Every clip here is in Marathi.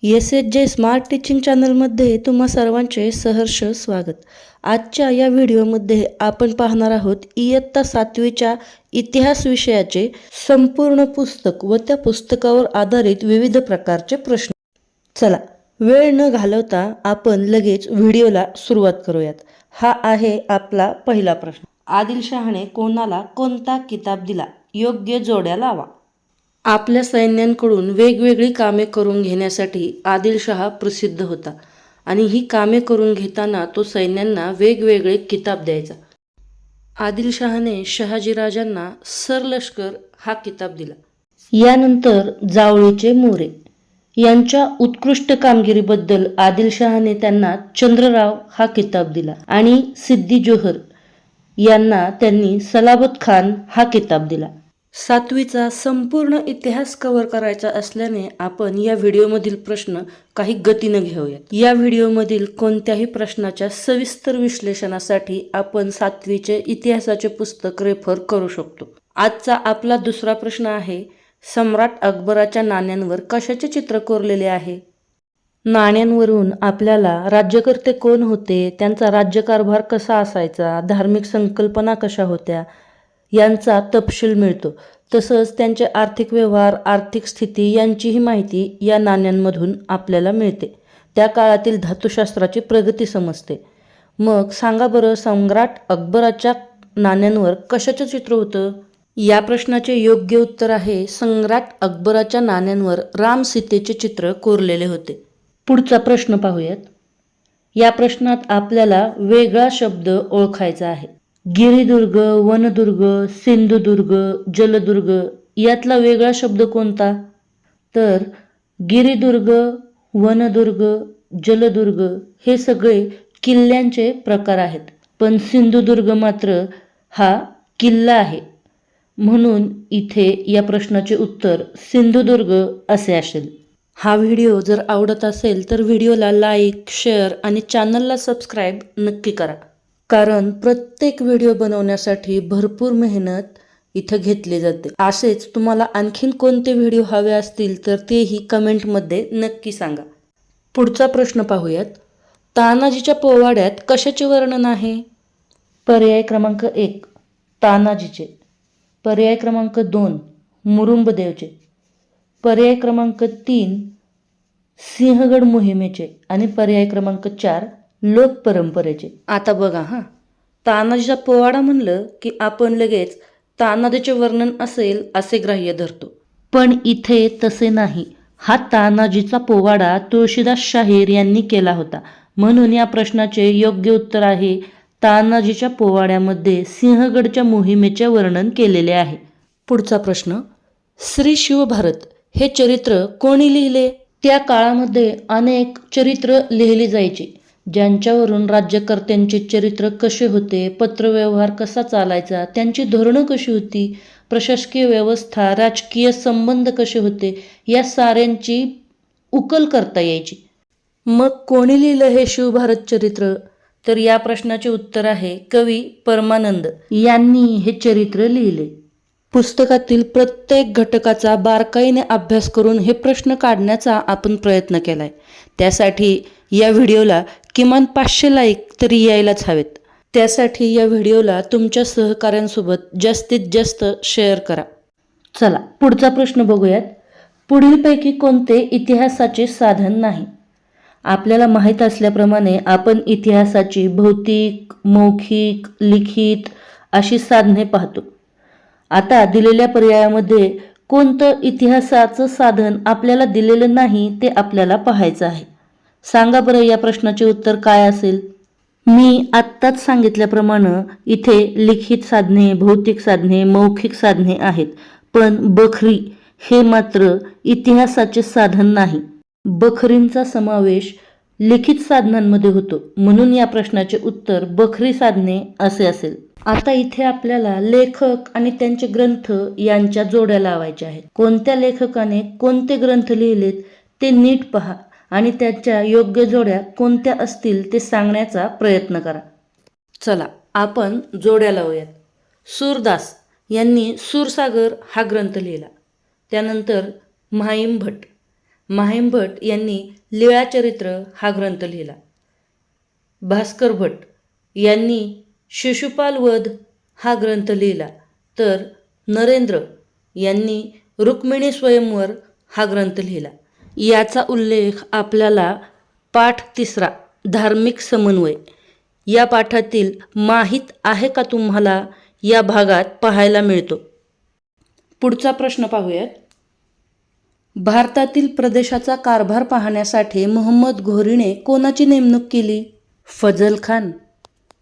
SHJ स्मार्ट टीचिंग चॅनलमध्ये तुम्हा सर्वांचे सहर्ष स्वागत. आजच्या या व्हिडिओमध्ये आपण पाहणार आहोत इयत्ता 7वीच्या इतिहास विषयाचे संपूर्ण पुस्तक व त्या पुस्तकावर आधारित विविध प्रकारचे प्रश्न. चला वेळ न घालवता आपण लगेच व्हिडिओला सुरुवात करूयात. हा आहे आपला पहिला प्रश्न. आदिलशहाने कोणाला कोणता किताब दिला? योग्य जोड्या लावा. आपल्या सैन्यांकडून वेगवेगळी कामे करून घेण्यासाठी आदिलशहा प्रसिद्ध होता आणि ही कामे करून घेताना तो सैन्यांना वेगवेगळे किताब द्यायचा. आदिलशहाने शहाजीराजांना सरलष्कर हा किताब दिला. यानंतर जावळीचे मोरे यांच्या उत्कृष्ट कामगिरीबद्दल आदिलशहाने त्यांना चंद्रराव हा किताब दिला आणि सिद्दी जोहर यांना त्यांनी सलाबत खान हा किताब दिला. 7वीचा संपूर्ण इतिहास कव्हर करायचा असल्याने आपण या व्हिडिओमधील प्रश्न काही गतीनं घेऊयात. या व्हिडिओमधील कोणत्याही प्रश्नाच्या सविस्तर विश्लेषणासाठी आपण 7वीचे इतिहासाचे पुस्तक रेफर करू शकतो. आजचा आपला दुसरा प्रश्न आहे, सम्राट अकबराच्या नाण्यांवर कशाचे चित्र कोरलेले आहे? नाण्यांवरून आपल्याला राज्यकर्ते कोण होते, त्यांचा राज्यकारभार कसा असायचा, धार्मिक संकल्पना कशा होत्या यांचा तपशील मिळतो. तसंच त्यांचे आर्थिक व्यवहार, आर्थिक स्थिती यांचीही माहिती या नाण्यांमधून आपल्याला मिळते. त्या काळातील धातुशास्त्राची प्रगती समजते. मग सांगा बरं, सम्राट अकबराच्या नाण्यांवर कशाचं चित्र होतं? या प्रश्नाचे योग्य उत्तर आहे, सम्राट अकबराच्या नाण्यांवर राम सीतेचे चित्र कोरलेले होते. पुढचा प्रश्न पाहूयात. या प्रश्नात आपल्याला वेगळा शब्द ओळखायचा आहे. गिरिदुर्ग, वनदुर्ग, सिंधुदुर्ग, जलदुर्ग यातला वेगळा शब्द कोणता? तर गिरिदुर्ग, वनदुर्ग, जलदुर्ग हे सगळे किल्ल्यांचे प्रकार आहेत, पण सिंधुदुर्ग मात्र हा किल्ला आहे. म्हणून इथे या प्रश्नाचे उत्तर सिंधुदुर्ग असे असेल. हा व्हिडिओ जर आवडत असेल तर व्हिडिओला लाईक, शेअर आणि चॅनलला सबस्क्राईब नक्की करा, कारण प्रत्येक व्हिडिओ बनवण्यासाठी भरपूर मेहनत इथं घेतली जाते. असेच तुम्हाला आणखीन कोणते व्हिडिओ हवे असतील तर तेही कमेंटमध्ये नक्की सांगा. पुढचा प्रश्न पाहूयात. तानाजीच्या पोवाड्यात कशाचे वर्णन आहे? पर्याय क्रमांक 1 तानाजीचे, पर्याय क्रमांक 2 मुरुंबदेवचे, पर्याय क्रमांक 3 सिंहगड मोहिमेचे आणि पर्याय क्रमांक 4 लोकपरंपरेचे. आता बघा तानाजीचा पोवाडा म्हणलं की आपण लगेच तानाजीचे वर्णन असेल असे ग्राह्य धरतो, पण इथे तसे नाही. हा तानाजीचा पोवाडा तुळशीदास शाहीर यांनी केला होता. म्हणून या प्रश्नाचे योग्य उत्तर आहे, तानाजीच्या पोवाड्यामध्ये सिंहगडच्या मोहिमेचे वर्णन केलेले आहे. पुढचा प्रश्न, श्री शिवभारत हे चरित्र कोणी लिहिले? त्या काळामध्ये अनेक चरित्र लिहिली जायची, ज्यांच्यावरून राज्यकर्त्यांचे चरित्र कसे होते, पत्रव्यवहार कसा चालायचा, त्यांची धोरणं कशी होती, प्रशासकीय व्यवस्था, राजकीय संबंध कसे होते, या साऱ्यांची उकल करता यायची. मग कोणी लिहिलं हे शिवभारत चरित्र? तर या प्रश्नाचे उत्तर आहे कवी परमानंद यांनी हे चरित्र लिहिले. पुस्तकातील प्रत्येक घटकाचा बारकाईने अभ्यास करून हे प्रश्न काढण्याचा आपण प्रयत्न केलाय. त्यासाठी या व्हिडिओला किमान 500 लाईक तरी यायलाच हवेत. त्यासाठी या व्हिडिओला तुमच्या सहकाऱ्यांसोबत जास्तीत जास्त शेअर करा. चला पुढचा प्रश्न बघूयात. पुढीलपैकी कोणते इतिहासाचे साधन नाही? आपल्याला माहीत असल्याप्रमाणे आपण इतिहासाची भौतिक, मौखिक, लिखित अशी साधने पाहतो. आता दिलेल्या पर्यायामध्ये कोणतं इतिहासाचं साधन आपल्याला दिलेलं नाही ते आपल्याला पाहायचं आहे. सांगा बरं या प्रश्नाचे उत्तर काय असेल? मी आत्ताच सांगितल्याप्रमाणे इथे लिखित साधने, भौतिक साधने, मौखिक साधने आहेत, पण बखरी हे मात्र इतिहासाचे साधन नाही. बखरींचा समावेश लिखित साधनांमध्ये होतो, म्हणून या प्रश्नाचे उत्तर बखरी साधने असे असेल. आता इथे आपल्याला लेखक आणि त्यांचे ग्रंथ यांच्या जोड्या लावायच्या आहेत. कोणत्या लेखकाने कोणते ग्रंथ लिहिलेत ते नीट पहा आणि त्याच्या योग्य जोड्या कोणत्या असतील ते सांगण्याचा प्रयत्न करा. चला आपण जोड्या लावूयात. सूरदास यांनी सूरसागर हा ग्रंथ लिहिला. त्यानंतर म्हाईम भट, माहिमभट यांनी लीळाचरित्र हा ग्रंथ लिहिला. भास्कर भट यांनी शिशुपाल वध हा ग्रंथ लिहिला. तर नरेंद्र यांनी रुक्मिणी स्वयंवर हा ग्रंथ लिहिला. याचा उल्लेख आपल्याला पाठ 3 धार्मिक समन्वय या पाठातील माहीत आहे का तुम्हाला या भागात पाहायला मिळतो. पुढचा प्रश्न पाहूयात. भारतातील प्रदेशाचा कारभार पाहण्यासाठी मोहम्मद घोरीने कोणाची नेमणूक केली? फजल खान,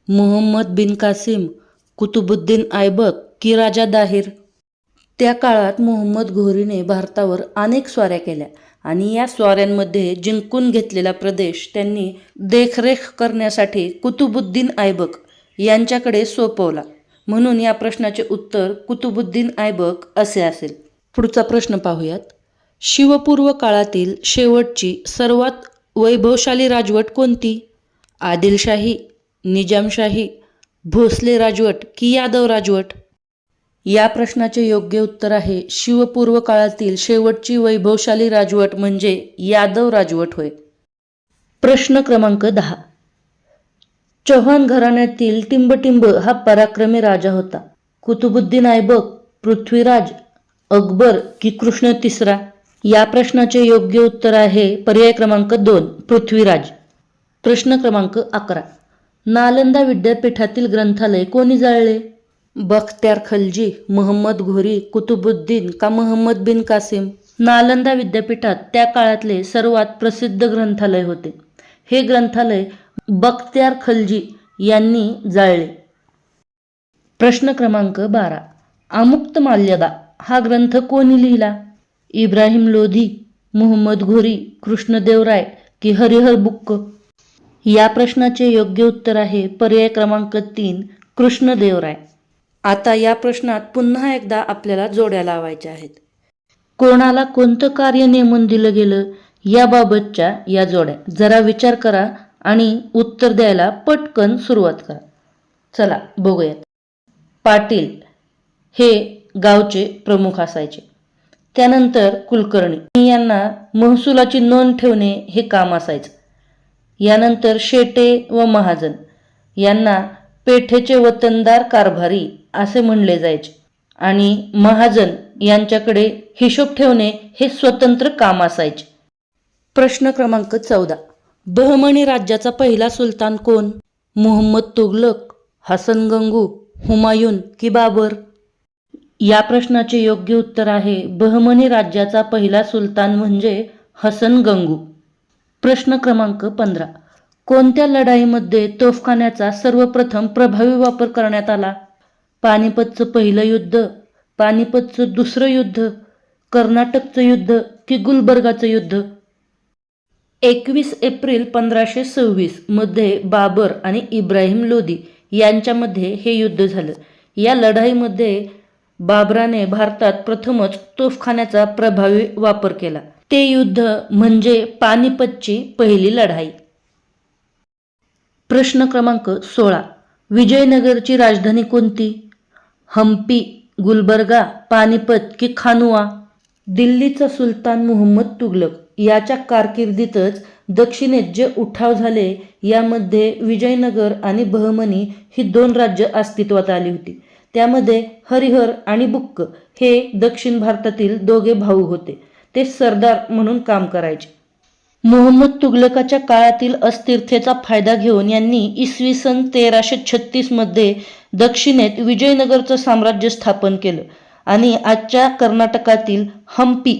मोहम्मद बिन कासिम, कुतुबुद्दीन ऐबक की राजा दाहिर? त्या काळात मोहम्मद घोरीने भारतावर अनेक स्वाऱ्या केल्या आणि या स्वाऱ्यांमध्ये जिंकून घेतलेला प्रदेश त्यांनी देखरेख करण्यासाठी कुतुबुद्दीन ऐबक यांच्याकडे सोपवला. म्हणून या प्रश्नाचे उत्तर कुतुबुद्दीन ऐबक असे असेल. पुढचा प्रश्न पाहूयात. शिवपूर्व काळातील शेवटची सर्वात वैभवशाली राजवट कोणती? आदिलशाही, निजामशाही, भोसले राजवट की यादव राजवट? या प्रश्नाचे योग्य उत्तर आहे शिवपूर्व काळातील शेवटची वैभवशाली राजवट म्हणजे यादव राजवट होय. प्रश्न क्रमांक 10. चौहान घराण्यातील टिंबटिंब हा पराक्रमी राजा होता. कुतुबुद्दीन ऐबक, पृथ्वीराज, अकबर की कृष्ण तिसरा? या प्रश्नाचे योग्य उत्तर आहे पर्याय क्रमांक 2 पृथ्वीराज. प्रश्न क्रमांक 11. नालंदा विद्यापीठातील ग्रंथालय कोणी जाळले? बख्त्यार खलजी, मोहम्मद घोरी, कुतुबुद्दीन का मोहम्मद बिन कासिम? नालंदा विद्यापीठात त्या काळातले सर्वात प्रसिद्ध ग्रंथालय होते. हे ग्रंथालय बख्त्यार खलजी यांनी जाळले. प्रश्न क्रमांक 12. आमुक्तमाल्यदा हा ग्रंथ कोणी लिहिला? इब्राहिम लोधी, मोहम्मद घोरी, कृष्णदेवराय की हरिहर बुक्क? या प्रश्नाचे योग्य उत्तर आहे पर्याय क्रमांक 3 कृष्णदेवराय. आता या प्रश्नात पुन्हा एकदा आपल्याला जोड्या लावायच्या आहेत. कोणाला कोणतं कार्य नेमून दिलं गेलं याबाबतच्या या जोड्या जरा विचार करा आणि उत्तर द्यायला पटकन सुरुवात करा. चला बघूयात. पाटील हे गावचे प्रमुख असायचे. त्यानंतर कुलकर्णी यांना महसुलाची नोंद ठेवणे हे काम असायचं. यानंतर शेटे व महाजन यांना पेठेचे वतनदार कारभारी असे म्हणले जायचे आणि महाजन यांच्याकडे हिशोब ठेवणे हे स्वतंत्र काम असायचे. प्रश्न क्रमांक 14. बहमनी राज्याचा पहिला सुलतान कोण? मोहम्मद तुघलक, हसन गंगू, हुमायून की बाबर? या प्रश्नाचे योग्य उत्तर आहे बहमनी राज्याचा पहिला सुलतान म्हणजे हसन गंगू. प्रश्न क्रमांक 15. कोणत्या लढाईमध्ये तोफखान्याचा सर्वप्रथम प्रभावी वापर करण्यात आला? पानिपतचं पहिलं युद्ध, पानिपतचं दुसरं युद्ध, कर्नाटकचं युद्ध की गुलबर्गाचं युद्ध? 21 एप्रिल 1526 मध्ये बाबर आणि इब्राहिम लोधी यांच्यामध्ये हे युद्ध झालं. या लढाईमध्ये बाबराने भारतात प्रथमच तोफखान्याचा प्रभावी वापर केला. ते युद्ध म्हणजे पानिपतची पहिली लढाई. प्रश्न क्रमांक 16. विजयनगरची राजधानी कोणती? हम्पी, गुलबर्गा, पानिपत की खानुआ? दिल्लीचा सुलतान मुहम्मद तुघलक याच्या कारकिर्दीतच दक्षिणेत जे उठाव झाले यामध्ये विजयनगर आणि बहमनी ही 2 राज्य अस्तित्वात आली होती. त्यामध्ये हरिहर आणि बुक्क हे दक्षिण भारतातील दोघे भाऊ होते. ते सरदार म्हणून काम करायचे. मोहम्मद तुघलकाच्या काळातील अस्थिरतेचा फायदा घेऊन यांनी इसवी सन 1336 मध्ये दक्षिणेत विजयनगरचं साम्राज्य स्थापन केलं आणि आजच्या कर्नाटकातील हम्पी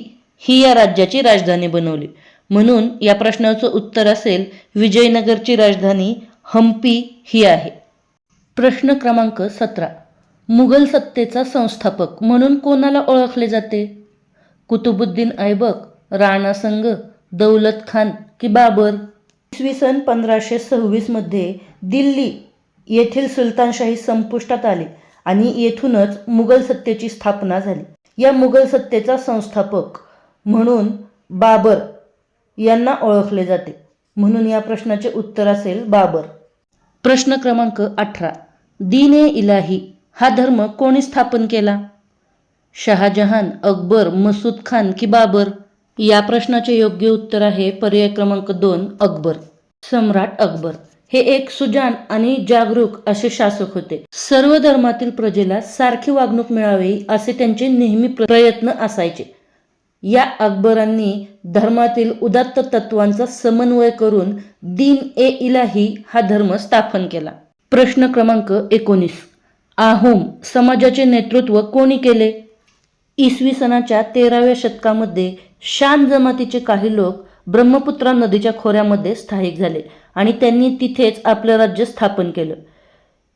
ही या राज्याची राजधानी बनवली. म्हणून या प्रश्नाचं उत्तर असेल विजयनगरची राजधानी हम्पी ही आहे. प्रश्न क्रमांक 17. मुघल सत्तेचा संस्थापक म्हणून कोणाला ओळखले जाते? कुतुबुद्दीन ऐबक, राणा संग, दौलत खान की बाबर? इसवी सन 1526 मध्ये दिल्ली येथील सुलतानशाही संपुष्टात आली आणि येथूनच मुघल सत्तेची स्थापना झाली. या मुघल सत्तेचा संस्थापक म्हणून बाबर यांना ओळखले जाते. म्हणून या प्रश्नाचे उत्तर असेल बाबर. प्रश्न क्रमांक 18. दीन-ए-इलाही हा धर्म कोणी स्थापन केला? शहाजहान, अकबर, मसूद खान की बाबर? या प्रश्नाचे योग्य उत्तर आहे पर्याय क्रमांक 2 अकबर. सम्राट अकबर हे एक सुजाण आणि जागरूक असे शासक होते. सर्व धर्मातील प्रजेला सारखी वागणूक मिळावी असे त्यांचे नेहमी प्रयत्न असायचे. या अकबरांनी धर्मातील उदात्त तत्वांचा समन्वय करून दीन ए इलाही हा धर्म स्थापन केला. प्रश्न क्रमांक 19. आहोम समाजाचे नेतृत्व कोणी केले? इसवी सनाच्या 13व्या शतकामध्ये शान जमातीचे काही लोक ब्रह्मपुत्रा नदीच्या खोऱ्यामध्ये स्थायिक झाले आणि त्यांनी तिथेच आपलं राज्य स्थापन केलं.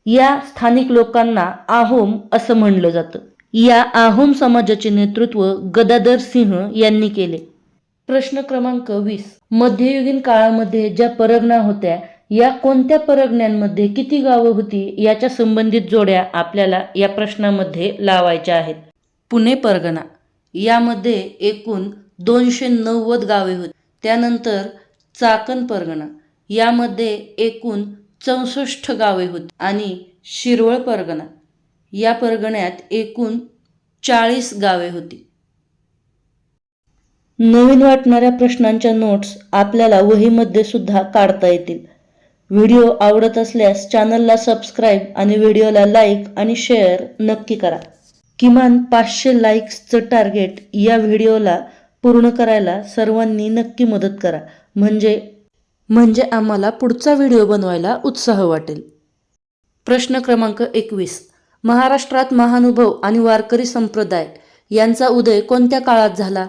या स्थानिक लोकांना आहोम असं म्हणलं जातं. या आहोम समाजाचे नेतृत्व गदाधर सिंह यांनी केले. प्रश्न क्रमांक 20. मध्ययुगीन काळामध्ये ज्या परगणा होत्या या कोणत्या परगण्यांमध्ये किती गावं होती याच्या संबंधित जोड्या आपल्याला या प्रश्नामध्ये लावायच्या आहेत. पुणे परगणा यामध्ये एकूण 290 गावे होती. त्यानंतर चाकण परगणा यामध्ये एकूण 64 गावे होती आणि शिरवळ परगणा या परगण्यात एकूण 40 गावे होती. नवीन वाटणाऱ्या प्रश्नांच्या नोट्स आपल्याला वहीमध्ये सुद्धा काढता येतील. व्हिडिओ आवडत असल्यास चॅनलला सबस्क्राईब आणि व्हिडिओला लाईक आणि शेअर नक्की करा. किमान 500 लाईक्सचं टार्गेट या व्हिडिओला पूर्ण करायला सर्वांनी नक्की मदत करा, म्हणजे आम्हाला पुढचा व्हिडिओ बनवायला उत्साह वाटेल. प्रश्न क्रमांक 21. महाराष्ट्रात महानुभाव आणि वारकरी संप्रदाय यांचा उदय कोणत्या काळात झाला?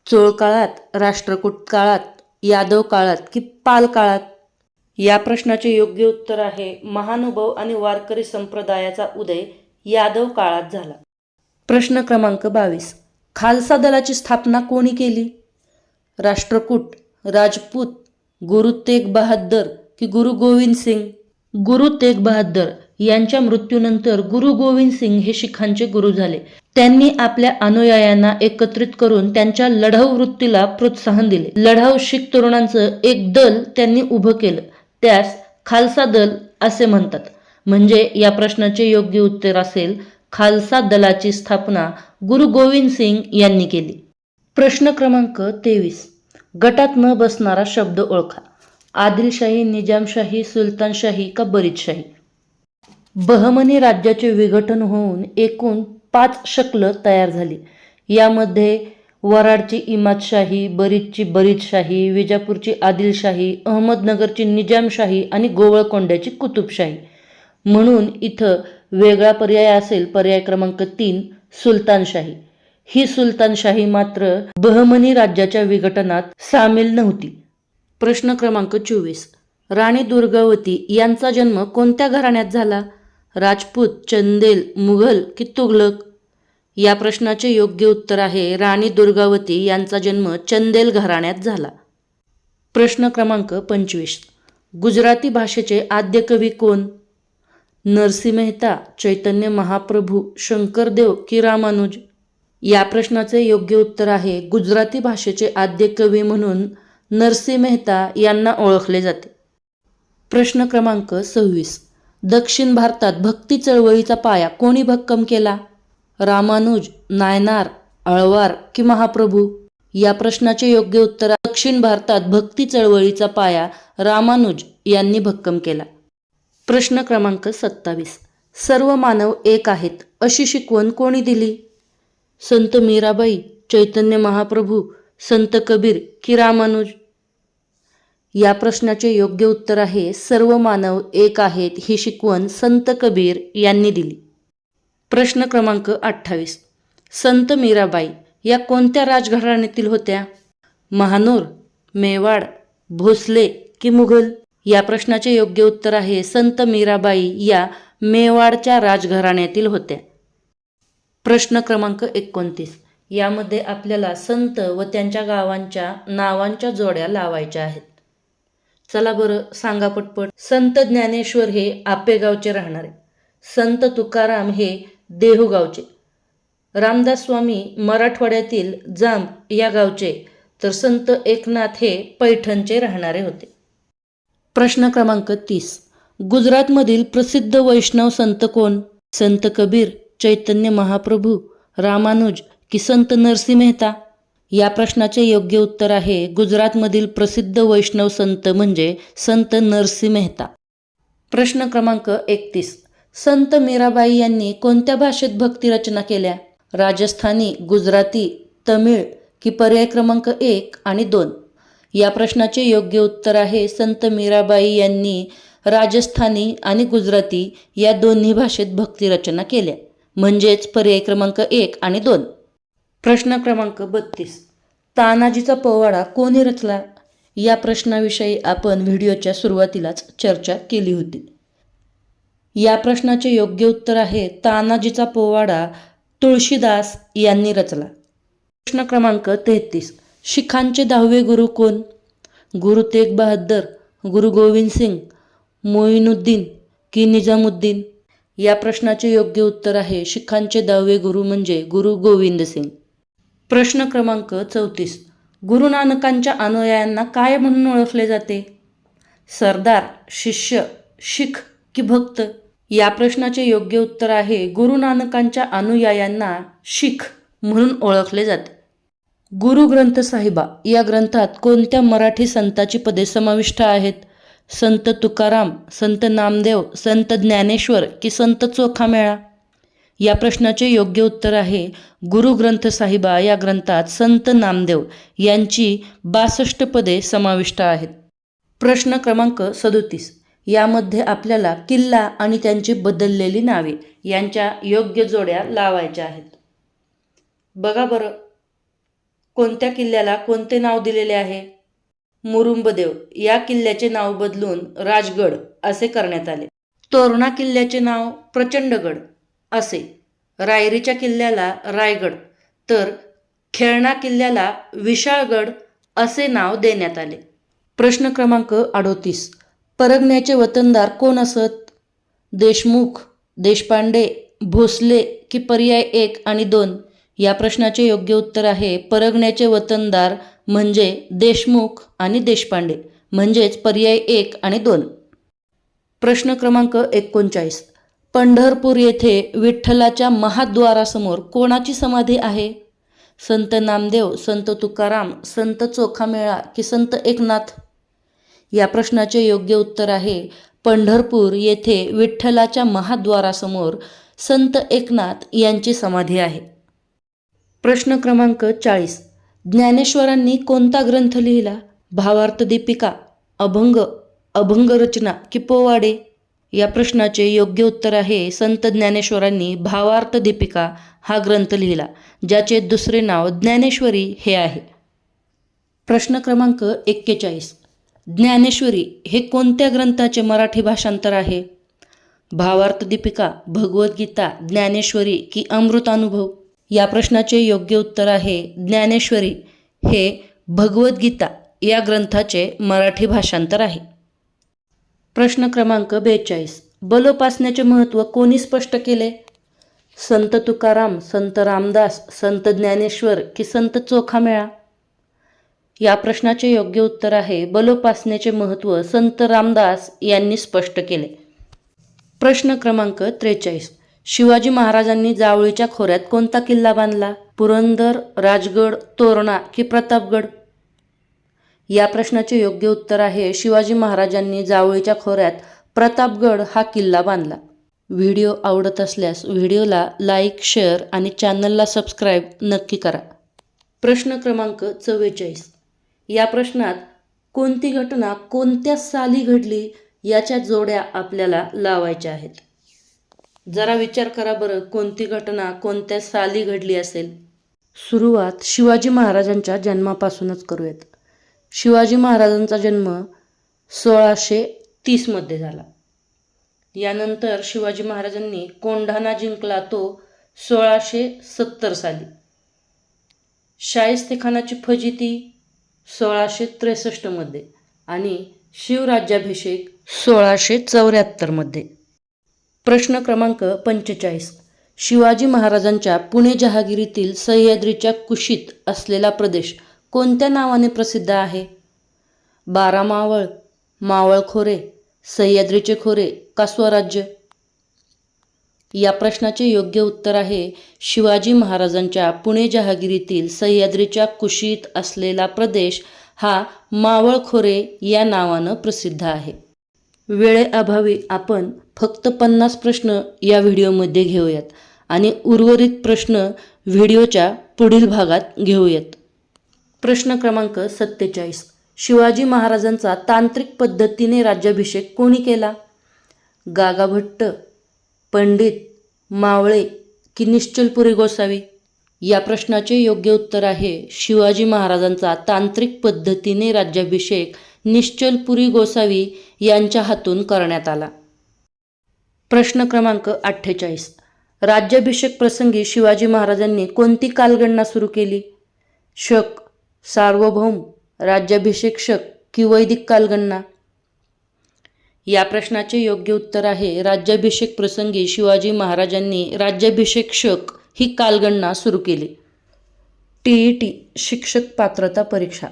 चोळ काळात, राष्ट्रकूट काळात, यादव काळात की पाल काळात? या प्रश्नाचे योग्य उत्तर आहे महानुभाव आणि वारकरी संप्रदायाचा उदय यादव काळात झाला. प्रश्न क्रमांक 22. खालसा दलाची स्थापना कोणी केली? राष्ट्रकूट, राजपूत, गुरु तेग बहादर की गुरु गोविंद सिंग? गुरु तेग बहादर यांच्या मृत्यूनंतर गुरु गोविंद सिंग हे शिखांचे गुरु झाले. त्यांनी आपल्या अनुयायांना एकत्रित करून त्यांच्या लढाऊ वृत्तीला प्रोत्साहन दिले. लढाऊ शीख तरुणांचं एक दल त्यांनी उभं केलं, त्यास खालसा दल असे म्हणतात. म्हणजे या प्रश्नाचे योग्य उत्तर असेल खालसा दलाची स्थापना गुरु गोविंद सिंग यांनी केली. प्रश्न क्रमांक 23. गटात न बसणारा शब्द ओळखा. आदिलशाही, निजामशाही, सुलतानशाही का बरीदशाही? बहमनी राज्याचे विघटन होऊन एकूण 5 शकलं तयार झाली. यामध्ये वराडची इमादशाही, बरीदची बरीदशाही, विजापूरची आदिलशाही, अहमदनगरची निजामशाही आणि गोवळकोंड्याची कुतुबशाही. म्हणून इथं वेगळा पर्याय असेल पर्याय क्रमांक 3 सुलतानशाही. ही सुलतानशाही मात्र बहमनी राज्याच्या विघटनात सामील नव्हती. प्रश्न क्रमांक 24. राणी दुर्गावती यांचा जन्म कोणत्या घराण्यात झाला? राजपूत, चंदेल, मुघल की तुघलक? या प्रश्नाचे योग्य उत्तर आहे राणी दुर्गावती यांचा जन्म चंदेल घराण्यात झाला. प्रश्न क्रमांक 25. गुजराती भाषेचे आद्य कवी कोण? नरसी मेहता, चैतन्य महाप्रभू, शंकरदेव की रामानुज? या प्रश्नाचे योग्य उत्तर आहे गुजराती भाषेचे आद्य कवी म्हणून नरसी मेहता यांना ओळखले जाते. प्रश्न क्रमांक 26. दक्षिण भारतात भक्ती चळवळीचा पाया कोणी भक्कम केला? रामानुज, नायनार, आळवार की महाप्रभू? या प्रश्नाचे योग्य उत्तर दक्षिण भारतात भक्ती चळवळीचा पाया रामानुज यांनी भक्कम केला. प्रश्न क्रमांक 27. सर्व मानव एक आहेत अशी शिकवण कोणी दिली? संत मीराबाई, चैतन्य महाप्रभू, संत कबीर की रामानुज? या प्रश्नाचे योग्य उत्तर आहे सर्व मानव एक आहेत ही शिकवण संत कबीर यांनी दिली. प्रश्न क्रमांक 28. संत मीराबाई या कोणत्या राजघराण्यातील होत्या? महानोर, मेवाड, भोसले की मुघल? या प्रश्नाचे योग्य उत्तर आहे संत मीराबाई या मेवाडच्या राजघराण्यातील होत्या. प्रश्न क्रमांक 29. यामध्ये आपल्याला संत व त्यांच्या गावांच्या नावांच्या जोड्या लावायच्या आहेत. चला बरं सांगा पटपट. संत ज्ञानेश्वर हे आपेगावचे राहणारे, संत तुकाराम हे देहुगावचे, रामदास स्वामी मराठवाड्यातील जांब या गावचे, तर संत एकनाथ हे पैठणचे राहणारे होते. प्रश्न क्रमांक 30. गुजरातमधील प्रसिद्ध वैष्णव संत कोण? संत कबीर, चैतन्य महाप्रभू, रामानुज की संत नरसी मेहता? या प्रश्नाचे योग्य उत्तर आहे गुजरातमधील प्रसिद्ध वैष्णव संत म्हणजे संत नरसी मेहता. प्रश्न क्रमांक 31. संत मीराबाई यांनी कोणत्या भाषेत भक्ती रचना केल्या? राजस्थानी, गुजराती, तमिळ की पर्याय क्रमांक 1 आणि 2? या प्रश्नाचे योग्य उत्तर आहे संत मीराबाई यांनी राजस्थानी आणि गुजराती या दोन्ही भाषेत भक्ती रचना केल्या, म्हणजेच पर्याय क्रमांक 1 आणि 2. प्रश्न क्रमांक 32. तानाजीचा पोवाडा कोणी रचला? या प्रश्नाविषयी आपण व्हिडिओच्या सुरुवातीलाच चर्चा केली होती. या प्रश्नाचे योग्य उत्तर आहे तानाजीचा पोवाडा तुळशीदास यांनी रचला. प्रश्न क्रमांक 33. शिखांचे 10वे गुरु कोण? गुरु तेग बहादर, गुरु गोविंद सिंग, मोइनुद्दीन की निजामुद्दीन? या प्रश्नाचे योग्य उत्तर आहे शिखांचे 10वे गुरु म्हणजे गुरु गोविंद सिंग. प्रश्न क्रमांक 34. गुरु नानकांच्या अनुयायांना काय म्हणून ओळखले जाते? सरदार, शिष्य, शीख की भक्त? या प्रश्नाचे योग्य उत्तर आहे गुरु नानकांच्या अनुयायांना शीख म्हणून ओळखले जाते. गुरु ग्रंथ साहिबा या ग्रंथात कोणत्या मराठी संताची पदे समाविष्ट आहेत? संत तुकाराम, संत नामदेव, संत ज्ञानेश्वर की संत चोखामेळा? या प्रश्नाचे योग्य उत्तर आहे गुरु ग्रंथ साहिबा या ग्रंथात संत नामदेव यांची 62 पदे समाविष्ट आहेत. प्रश्न क्रमांक 37. यामध्ये आपल्याला किल्ला आणि त्यांची बदललेली नावे यांच्या योग्य जोड्या लावायच्या आहेत. बघा बरं, कोणत्या किल्ल्याला कोणते नाव दिलेले आहे? मुरुंबदेव या किल्ल्याचे नाव बदलून राजगड असे करण्यात आले. तोरणा किल्ल्याचे नाव प्रचंडगड असे, रायरीच्या किल्ल्याला रायगड तर खेळणा किल्ल्याला विशाळगड असे नाव देण्यात आले. प्रश्न क्रमांक 38. परगण्याचे वतनदार कोण असत? देशमुख, देशपांडे, भोसले की पर्याय 1 आणि 2? या प्रश्नाचे योग्य उत्तर आहे परगण्याचे वतनदार म्हणजे देशमुख आणि देशपांडे, म्हणजेच पर्याय 1 आणि 2. प्रश्न क्रमांक 39. पंढरपूर येथे विठ्ठलाच्या महाद्वारासमोर कोणाची समाधी आहे? संत नामदेव, संत तुकाराम, संत चोखामेळा की संत एकनाथ? या प्रश्नाचे योग्य उत्तर आहे पंढरपूर येथे विठ्ठलाच्या महाद्वारासमोर संत एकनाथ यांची समाधी आहे. प्रश्न क्रमांक 40. ज्ञानेश्वरांनी कोणता ग्रंथ लिहिला? भावार्थ दीपिका, अभंग, अभंगरचना की पोवाडे? या प्रश्नाचे योग्य उत्तर आहे संत ज्ञानेश्वरांनी भावार्थ दीपिका हा ग्रंथ लिहिला, ज्याचे दुसरे नाव ज्ञानेश्वरी हे आहे. प्रश्न क्रमांक 41. ज्ञानेश्वरी हे कोणत्या ग्रंथाचे मराठी भाषांतर आहे? भावार्थ दीपिका, भगवद्गीता, ज्ञानेश्वरी की अमृतानुभव? या प्रश्नाचे योग्य उत्तर आहे ज्ञानेश्वरी हे भगवद्गीता या ग्रंथाचे मराठी भाषांतर आहे. प्रश्न क्रमांक 42. बलोपासनेचे महत्त्व कोणी स्पष्ट केले? संत तुकाराम, संत रामदास, संत ज्ञानेश्वर की संत चोखामेळा? या प्रश्नाचे योग्य उत्तर आहे बलोपासनेचे महत्त्व संत रामदास यांनी स्पष्ट केले. प्रश्न क्रमांक 43. शिवाजी महाराजांनी जावळीच्या खोऱ्यात कोणता किल्ला बांधला? पुरंदर, राजगड, तोरणा की प्रतापगड? या प्रश्नाचे योग्य उत्तर आहे शिवाजी महाराजांनी जावळीच्या खोऱ्यात प्रतापगड हा किल्ला बांधला. व्हिडिओ आवडत असल्यास व्हिडिओला लाईक, शेअर आणि चॅनलला सबस्क्राईब नक्की करा. प्रश्न क्रमांक 44. या प्रश्नात कोणती घटना कोणत्या साली घडली याच्या जोड्या आपल्याला लावायच्या आहेत. जरा विचार करा बरं, कोणती घटना कोणत्या साली घडली असेल. सुरुवात शिवाजी महाराजांच्या जन्मापासूनच करूयात. शिवाजी महाराजांचा जन्म 1630 मध्ये झाला. यानंतर शिवाजी महाराजांनी कोंढाणा जिंकला तो 1670 साली. शाहिस्तेखानाची फजिती 1663 मध्ये आणि शिवराज्याभिषेक 1674 मध्ये. प्रश्न क्रमांक 45. शिवाजी महाराजांच्या पुणे जहागिरीतील सह्याद्रीच्या कुशीत असलेला प्रदेश कोणत्या नावाने प्रसिद्ध आहे? बारा मावळ, मावळ खोरे, सह्याद्रीचे खोरे का स्वराज्य? या प्रश्नाचे योग्य उत्तर आहे शिवाजी महाराजांच्या पुणे जहागिरीतील सह्याद्रीच्या कुशीत असलेला प्रदेश हा मावळखोरे या नावानं प्रसिद्ध आहे. वेळेअभावी आपण फक्त 50 प्रश्न या व्हिडिओमध्ये घेऊयात आणि उर्वरित प्रश्न व्हिडिओच्या पुढील भागात घेऊयात. प्रश्न क्रमांक 47. शिवाजी महाराजांचा तांत्रिक पद्धतीने राज्याभिषेक कोणी केला? गागाभट्ट, पंडित, मावळे की निश्चलपुरी गोसावी? या प्रश्नाचे योग्य उत्तर आहे शिवाजी महाराजांचा तांत्रिक पद्धतीने राज्याभिषेक निश्चलपुरी गोसावी यांच्या हातून करण्यात आला. प्रश्न क्रमांक 48. राज्याभिषेक प्रसंगी शिवाजी महाराजांनी कोणती कालगणना सुरू केली? शक, सार्वभौम, राज्याभिषेक शक की वैदिक कालगणना? या प्रश्नाचे योग्य उत्तर आहे राज्याभिषेक प्रसंगी शिवाजी महाराजांनी राज्याभिषेक शक ही कालगणना सुरू केली. TET शिक्षक पात्रता परीक्षा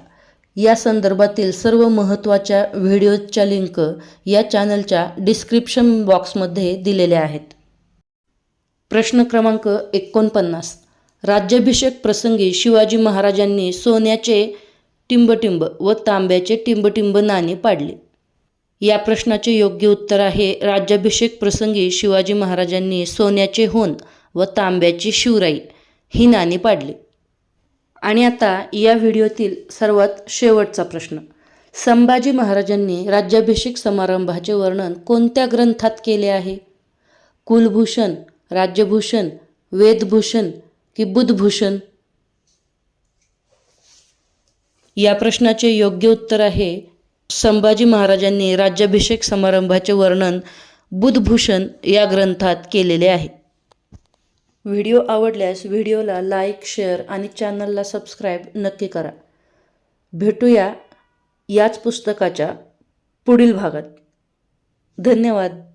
या संदर्भातील सर्व महत्त्वाच्या व्हिडिओच्या लिंक या चॅनलच्या डिस्क्रिप्शन बॉक्समध्ये दिलेल्या आहेत. प्रश्न क्रमांक 49. राज्याभिषेक प्रसंगी शिवाजी महाराजांनी सोन्याचे टिंबटिंब व तांब्याचे टिंबटिंब नाणी पाडली. या प्रश्नाचे योग्य उत्तर आहे राज्याभिषेक प्रसंगी शिवाजी महाराजांनी सोन्याचे होन व तांब्याची शिवराई ही नाणी पाडली. आणि आता या व्हिडिओतील सर्वात शेवटचा प्रश्न. संभाजी महाराजांनी राज्याभिषेक समारंभाचे वर्णन कोणत्या ग्रंथात केले आहे? कुलभूषण, राज्यभूषण, वेदभूषण की बुधभूषण? या प्रश्नाचे योग्य उत्तर आहे संभाजी महाराजांनी राज्याभिषेक समारंभाचे वर्णन बुधभूषण या ग्रंथात केलेले आहे. व्हिडिओ आवडल्यास व्हिडिओला लाईक, शेअर आणि चॅनलला सबस्क्राईब नक्की करा. भेटूया याच पुस्तकाच्या पुढील भागात. धन्यवाद.